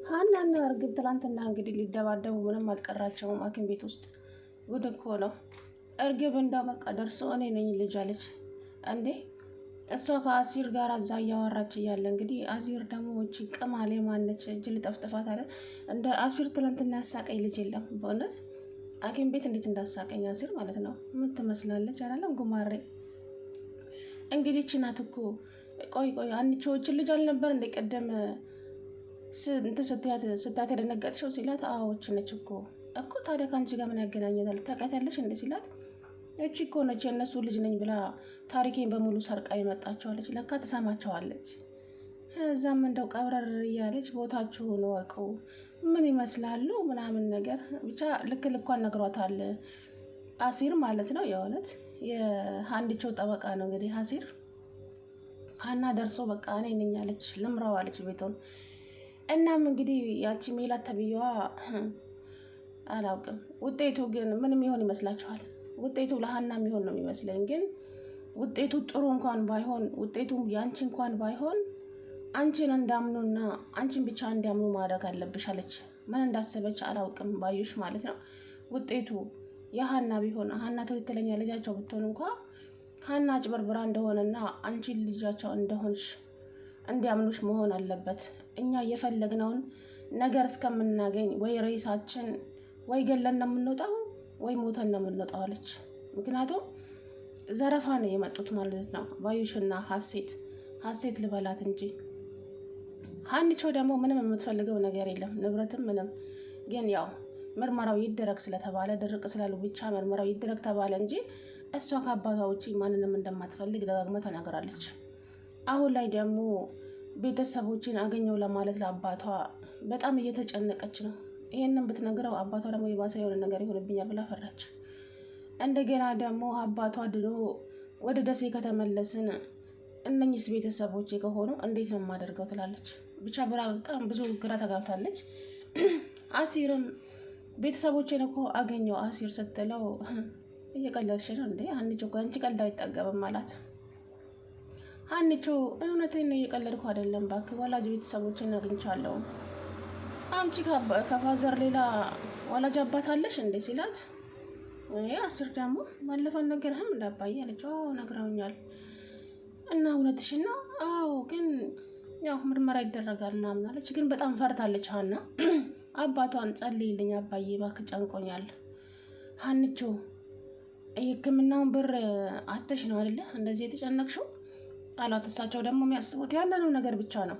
ሀናና እርግብ ትላንትና እንግዲህ ሊደባደቡ ምንም አልቀራቸውም። ሐኪም ቤት ውስጥ ጉድ እኮ ነው። እርግብ እንዳው በቃ ደርሶ እኔ ነኝ ልጅ አለች እንዴ። እሷ ከአሲር ጋር እዛ እያወራች እያለ እንግዲህ አሲር ደግሞ እቺ ቅማሌ ማነች እጅ ልጠፍጥፋት አለ። እንደ አሲር ትላንትና ያሳቀኝ ልጅ የለም በእውነት ሐኪም ቤት እንዴት እንዳሳቀኝ አሲር ማለት ነው። ምን ትመስላለች አላለም ጉማሬ። እንግዲህ እቺ ናት እኮ ቆይ አንቺዎችን ልጅ አልነበር እንደ ቀደም እንትን ስታት የደነገጥሽው ሲላት፣ አዎች ነች እኮ ታዲያ ከአንቺ ጋር ምን ያገናኘታል ታውቂያታለሽ እንደ ሲላት፣ እቺ እኮ ነች የእነሱ ልጅ ነኝ ብላ ታሪኬን በሙሉ ሰርቃ ይመጣቸዋለች። ለካ ትሰማቸዋለች። እዛም እንደው ቀብረር እያለች ቦታችሁን ወቁ ምን ይመስላሉ ምናምን ነገር ብቻ ልክ ልኳን ነግሯታል አሲር ማለት ነው። የእውነት የሀንዲቾ ጠበቃ ነው እንግዲህ አሲር። ሀና ደርሶ በቃ እኔ ነኝ አለች፣ ልምራው አለች ቤቱን። እናም እንግዲህ ያቺ ሜላት ተብዬዋ አላውቅም ውጤቱ ግን ምንም ይሆን ይመስላችኋል? ውጤቱ ለሀና የሚሆን ነው የሚመስለኝ። ግን ውጤቱ ጥሩ እንኳን ባይሆን ውጤቱ ያንቺ እንኳን ባይሆን አንቺን እንዳምኑና አንቺን ብቻ እንዲያምኑ ማድረግ አለብሽ አለች። ምን እንዳሰበች አላውቅም ባዩሽ ማለት ነው። ውጤቱ የሀና ቢሆን ሀና ትክክለኛ ልጃቸው ብትሆን እንኳ ሀና አጭበርብራ እንደሆነና አንቺን ልጃቸው እንደሆንሽ እንዲያምኑሽ መሆን አለበት። እኛ የፈለግነውን ነገር እስከምናገኝ ወይ ሬሳችን ወይ ገለን ነው የምንወጣው ወይ ሞተን ነው የምንወጣው አለች። ምክንያቱም ዘረፋ ነው የመጡት ማለት ነው ባዩሽና ሀሴት ልበላት እንጂ ሀኒቾ ደግሞ ምንም የምትፈልገው ነገር የለም ንብረትም ምንም። ግን ያው ምርመራው ይደረግ ስለተባለ ድርቅ ስላሉ ብቻ ምርመራው ይደረግ ተባለ እንጂ እሷ ከአባቷ ውጪ ማንንም እንደማትፈልግ ደጋግማ ተናግራለች። አሁን ላይ ደግሞ ቤተሰቦችን አገኘው ለማለት ለአባቷ በጣም እየተጨነቀች ነው። ይህንን ብትነግረው አባቷ ደግሞ የባሰ የሆነ ነገር ይሆንብኛል ብላ ፈራች። እንደገና ደግሞ አባቷ ድኖ ወደ ደሴ ከተመለስን እነኝስ ቤተሰቦች ከሆኑ እንዴት ነው የማደርገው ትላለች። ብቻ በጣም ብዙ ግራ ተጋብታለች። አሲርም ቤተሰቦችን እኮ አገኘው አሲር ስትለው እየቀለድሽ ነው እንዴ ሀኒቾ አንቺ ቀልድ አይጠገብም አላት። ሀኒቾ እውነቴን ነው እየቀለድኩ አይደለም እባክህ ወላጅ ቤተሰቦችን አግኝቻለሁ። አንቺ ከፋዘር ሌላ ወላጅ አባት አለሽ እንዴ ሲላት፣ አሲር ደግሞ ባለፈው ነገርህም እንዳባዬ አለችው። አዎ ነግረውኛል። እና እውነትሽን ነው? አዎ ግን ያው ምርመራ ይደረጋል ምናምን አለች። ግን በጣም ፈርታለች ሀና። አባቷን ጸልይልኝ አባዬ እባክህ ጨንቆኛል። ሀኒቾ የሕክምናውን ብር አተሽ ነው አይደለ እንደዚህ የተጨነቅሽው አሏት። እሳቸው ደግሞ የሚያስቡት ያለነው ነገር ብቻ ነው።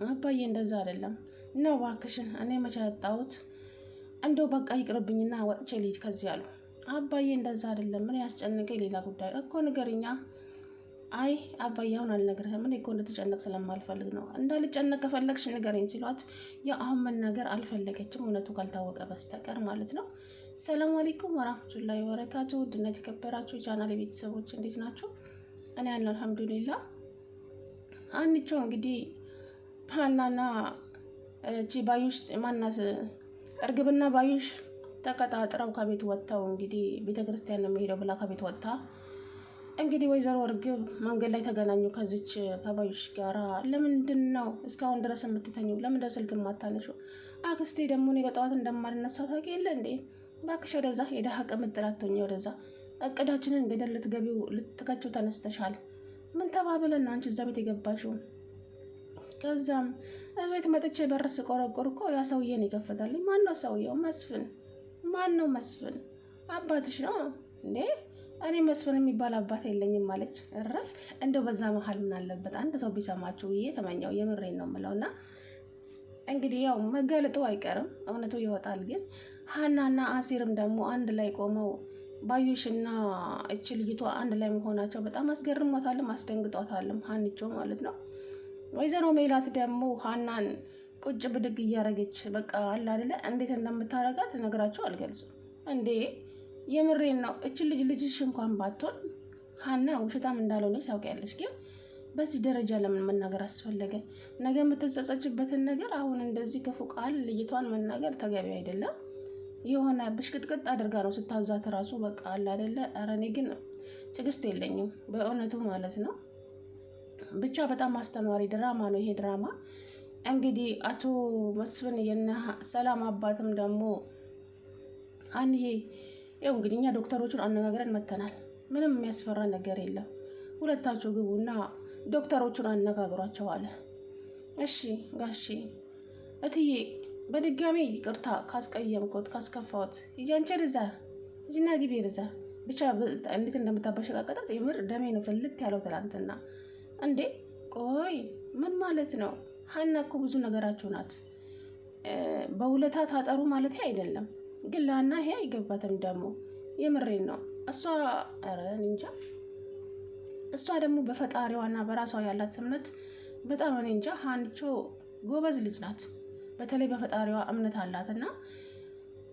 አባዬ እንደዛ አይደለም ነው እባክሽን፣ እኔ መቼ ያጣሁት እንደው በቃ ይቅርብኝና ወጥቼ ልሂድ ከዚህ አሉ። አባዬ እንደዛ አይደለም ምን ያስጨንቀኝ ሌላ ጉዳይ እኮ ንገሪኛ። አይ አባዬ አሁን አልነግርህም እኔ እኮ እንድትጨነቅ ስለማልፈልግ ነው። እንዳልጨነቅ ከፈለግሽ ንገረኝ ሲሏት ያው አሁን መናገር አልፈለገችም እውነቱ ካልታወቀ በስተቀር ማለት ነው። ሰላም አለይኩም ወራህመቱላሂ ወበረካቱ። ውድና የተከበራችሁ ቻናል ቤተሰቦች እንዴት ናችሁ? እኔ ያለው አልሐምዱሊላህ። ሀኒቾ እንግዲህ ሀናና እቺ ባዩሽ ማናት እርግብና ባዩሽ ተቀጣጥረው ከቤት ወጥተው እንግዲህ ቤተክርስቲያን ነው የሚሄደው ብላ ከቤት ወጥታ እንግዲህ ወይዘሮ እርግብ መንገድ ላይ ተገናኙ ከዚች ከባዩሽ ጋራ። ለምንድን ነው እስካሁን ድረስ የምትተኙው? ለምን ስልክ የማታነሺው? አክስቴ ደግሞ እኔ በጠዋት እንደማልነሳ ታውቂ የለ እንዴ? እባክሽ ወደዛ ሄደህ ቅምጥል አትሆኚ። ወደዛ እቅዳችንን ገደል ልትገቢው ልትከችው ተነስተሻል። ምን ተባብለን ነው አንቺ እዛ ቤት የገባሽው? ከዛም እቤት መጥቼ በር ስቆረቆር እኮ ያ ሰውዬ ነው የከፈተልኝ። ማን ነው ሰውዬው? መስፍን። ማን ነው መስፍን? አባትሽ ነው እንዴ? እኔ መስፍን የሚባል አባት የለኝም ማለች። እረፍ። እንደው በዛ መሀል ምን አለበት አንድ ሰው ቢሰማችሁ ብዬ ተመኘው። የምሬን ነው የምለው። እና እንግዲህ ያው መጋለጡ አይቀርም እውነቱ ይወጣል። ግን ሀናና አሲርም ደግሞ አንድ ላይ ቆመው ባዩሽና እቺ ልጅቷ አንድ ላይ መሆናቸው በጣም አስገርሟታልም አስደንግጧታልም ሀኒቾ ማለት ነው። ወይዘሮ ሜላት ደግሞ ሀናን ቁጭ ብድግ እያደረገች በቃ አለ አይደለ እንዴት እንደምታረጋት ነግራቸው አልገልጽም። እንዴ የምሬን ነው። እቺ ልጅሽ እንኳን ባትሆን ሀና ውሸታም እንዳልሆነች ታውቂያለሽ። ግን በዚህ ደረጃ ለምን መናገር አስፈለገ? ነገ የምትጸጸችበትን ነገር አሁን እንደዚህ ክፉ ቃል ልጅቷን መናገር ተገቢ አይደለም። የሆነ ብሽቅጥቅጥ አድርጋ ነው ስታዛት ራሱ በቃ አለ አይደለ። ኧረ እኔ ግን ትዕግስት የለኝም በእውነቱ ማለት ነው። ብቻ በጣም አስተማሪ ድራማ ነው ይሄ ድራማ። እንግዲህ አቶ መስፍን የነ ሰላም አባትም ደግሞ አንዬ ያው እንግዲህ እኛ ዶክተሮቹን አነጋግረን መተናል። ምንም የሚያስፈራ ነገር የለም። ሁለታችሁ ግቡና ዶክተሮቹን አነጋግሯቸው አለ። እሺ ጋሺ እትዬ በድጋሚ ይቅርታ ካስቀየምኩት ካስከፋሁት ሂጂ አንቺ ርዛ ሂጂና ግቢ ርዛ ብቻ እንዴት እንደምታበሸቃቀጣት የምር ደሜ ነው ፍልት ያለው ትላንትና። እንዴ ቆይ ምን ማለት ነው? ሀና እኮ ብዙ ነገራችሁ ናት። በውለታ ታጠሩ ማለት አይደለም፣ ግን ለሀና ይሄ አይገባትም። ደግሞ የምሬን ነው። እሷ ኧረ እንጃ። እሷ ደግሞ በፈጣሪዋና በራሷ ያላት እምነት በጣም እኔ እንጃ። ሀንቾ ጎበዝ ልጅ ናት። በተለይ በፈጣሪዋ እምነት አላት እና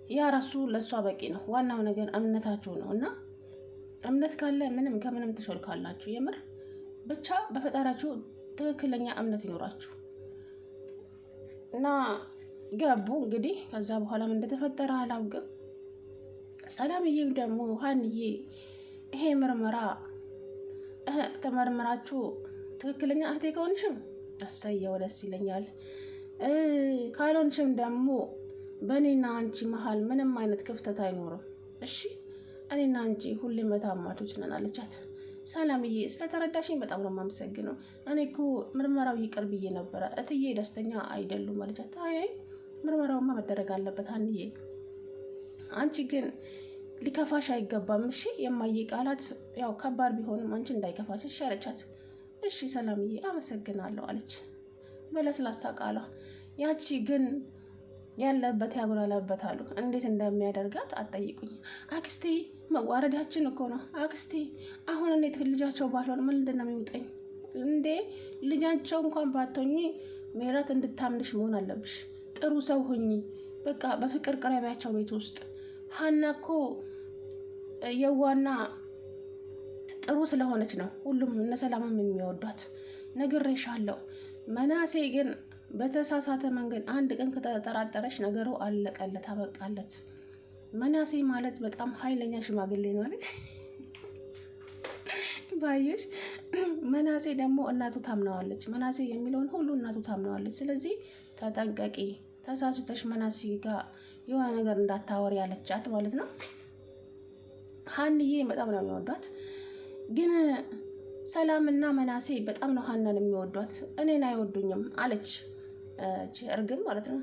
ያ ራሱ ለእሷ በቂ ነው። ዋናው ነገር እምነታችሁ ነው እና እምነት ካለ ምንም ከምንም ትሾልካላችሁ። የምር ብቻ በፈጣሪያችሁ ትክክለኛ እምነት ይኖራችሁ እና ገቡ። እንግዲህ ከዛ በኋላ ምን እንደተፈጠረ አላውቅም። ሰላምዬም ደግሞ ሀንዬ ይሄ ምርመራ ተመርምራችሁ ትክክለኛ እህቴ ከሆንሽም እሰየው ደስ ይለኛል፣ ካልሆንሽም ደግሞ በእኔና አንቺ መሀል ምንም አይነት ክፍተት አይኖርም። እሺ እኔና አንቺ ሁሌም በታማቾች ነን አለቻት። ሰላምዬ ስለተረዳሽኝ በጣም ነው የማመሰግነው። እኔ እኮ ምርመራው ይቅር ብዬ ነበረ፣ እትዬ ደስተኛ አይደሉም አለቻት። አይ ምርመራውማ መደረግ አለበት ሀንዬ፣ አንቺ ግን ሊከፋሽ አይገባም። እሺ የማየ ቃላት ያው ከባድ ቢሆንም አንቺ እንዳይከፋሽ እሺ አለቻት። እሺ ሰላምዬ አመሰግናለሁ አለች በለስላሳ ቃሏ። ያቺ ግን ያለበት ያጉላላበት አሉ። እንዴት እንደሚያደርጋት አትጠይቁኝ። አክስቴ መዋረዳችን እኮ ነው አክስቴ። አሁን እኔ ልጃቸው ባልሆን ምንድን ነው የሚውጠኝ እንዴ? ልጃቸው እንኳን ባትሆኚ ሜላት እንድታምንሽ መሆን አለብሽ። ጥሩ ሰው ሁኚ። በቃ በፍቅር ቅረቢያቸው ቤት ውስጥ። ሀና እኮ የዋና ጥሩ ስለሆነች ነው ሁሉም እነ ሰላምም የሚወዷት። ነግሬሻለሁ። መናሴ ግን በተሳሳተ መንገድ አንድ ቀን ከተጠራጠረች ነገሩ አለቀለት፣ አበቃለት። መናሴ ማለት በጣም ኃይለኛ ሽማግሌ ነው አለ ባየሽ። መናሴ ደግሞ እናቱ ታምነዋለች። መናሴ የሚለውን ሁሉ እናቱ ታምነዋለች። ስለዚህ ተጠንቀቂ፣ ተሳስተሽ መናሴ ጋር የሆነ ነገር እንዳታወሪ ያለቻት ማለት ነው። ሀንዬ በጣም ነው የሚወዷት፣ ግን ሰላምና መናሴ በጣም ነው ሀናን የሚወዷት፣ እኔን አይወዱኝም አለች እርግብ ማለት ነው።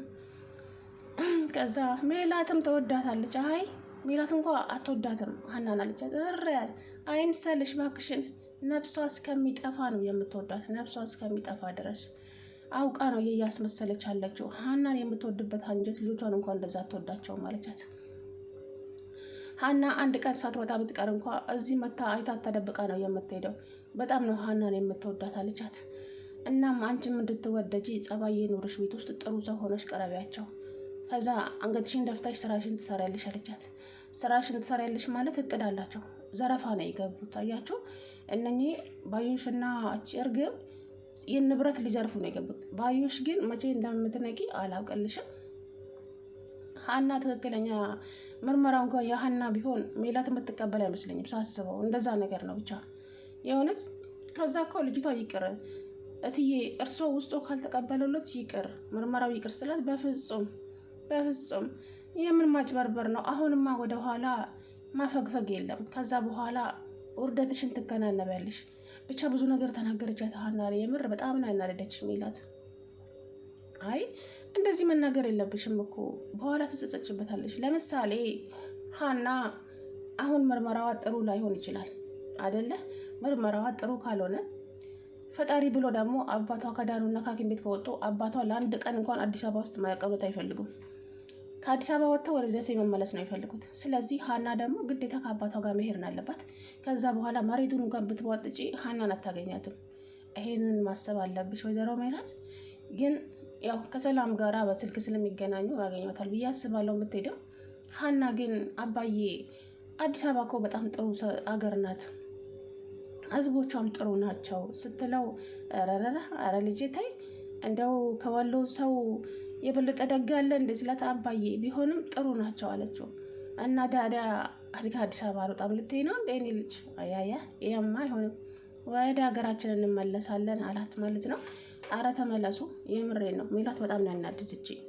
ከዛ ሜላትም ተወዳታለች። አይ ሜላት እንኳ አትወዳትም ሀናን አለቻት። ኧረ አይምሰልሽ ባክሽን፣ ነብሷ እስከሚጠፋ ነው የምትወዳት፣ ነብሷ እስከሚጠፋ ድረስ አውቃ ነው እያስመሰለች አለችው። ሀናን የምትወድበት አንጀት ልጆቿን እንኳ እንደዛ አትወዳቸውም አለቻት። ሀና አንድ ቀን ሳትወጣ ብትቀር እንኳ እዚህ መታ አይታት ተደብቃ ነው የምትሄደው። በጣም ነው ሀናን የምትወዳት አለቻት። እናም አንቺም እንድትወደጂ ጸባዬ ኑርሽ፣ ቤት ውስጥ ጥሩ ሰው ሆነሽ ቀረቢያቸው። ከዛ አንገትሽን ደፍታሽ ስራሽን ትሰሪያለሽ አለቻት። ስራሽን ትሰሪያለሽ ማለት እቅድ አላቸው። ዘረፋ ነው የገቡት። አያችሁ፣ እነኚህ ባዩሽና እርግብ የንብረት ሊዘርፉ ነው የገቡት። ባዩሽ ግን መቼ እንደምትነቂ አላውቅልሽም። ሀና ትክክለኛ ምርመራው እንኳ የሀና ቢሆን ሜላት የምትቀበል አይመስለኝም ሳስበው። እንደዛ ነገር ነው ብቻ የእውነት። ከዛ እኮ ልጅቷ ይቅር እትዬ እርስዎ ውስጡ ካልተቀበሉለት ይቅር ምርመራው ይቅር ስላት፣ በፍጹም በፍጹም የምን ማጭበርበር ነው? አሁንማ ወደ ኋላ ማፈግፈግ የለም። ከዛ በኋላ ውርደትሽን ትከናነቢያለሽ። ብቻ ብዙ ነገር ተናገረቻት ሀና። የምር በጣም ነው ያናደደች ሜላት። አይ እንደዚህ መናገር የለብሽም እኮ በኋላ ትጸጸችበታለሽ። ለምሳሌ ሀና አሁን ምርመራዋ ጥሩ ላይሆን ይችላል አይደለ? ምርመራዋ ጥሩ ካልሆነ ፈጣሪ ብሎ ደግሞ አባቷ ከዳኑና ከሐኪም ቤት ከወጡ አባቷ ለአንድ ቀን እንኳን አዲስ አበባ ውስጥ መቀመጥ አይፈልጉም። ከአዲስ አበባ ወጥተው ወደ ደሴ መመለስ ነው የሚፈልጉት። ስለዚህ ሀና ደግሞ ግዴታ ከአባቷ ጋር መሄድ አለባት። ከዛ በኋላ መሬቱን እንኳን ብትቧጥጪ ሀናን አታገኛትም። ይሄንን ማሰብ አለብሽ ወይዘሮ ሜላት። ግን ያው ከሰላም ጋራ በስልክ ስለሚገናኙ ያገኘታል ብዬ አስባለሁ የምትሄደው። ሀና ግን አባዬ አዲስ አበባ እኮ በጣም ጥሩ አገር ናት፣ ህዝቦቿም ጥሩ ናቸው ስትለው፣ ኧረ ልጄ ተይ እንደው ከወሎ ሰው የበለጠ ደግ አለ እንደ ስላት፣ አባዬ ቢሆንም ጥሩ ናቸው አለችው። እና ታዲያ አዲስ አበባ አልወጣም ልትይ ነው እንደ እኔ ልጅ? አያያ ይሄማ አይሆንም፣ ወደ ሀገራችን እንመለሳለን አላት ማለት ነው። አረ ተመለሱ። የምሬን ነው። ሜላት በጣም ነው ያናደደችኝ።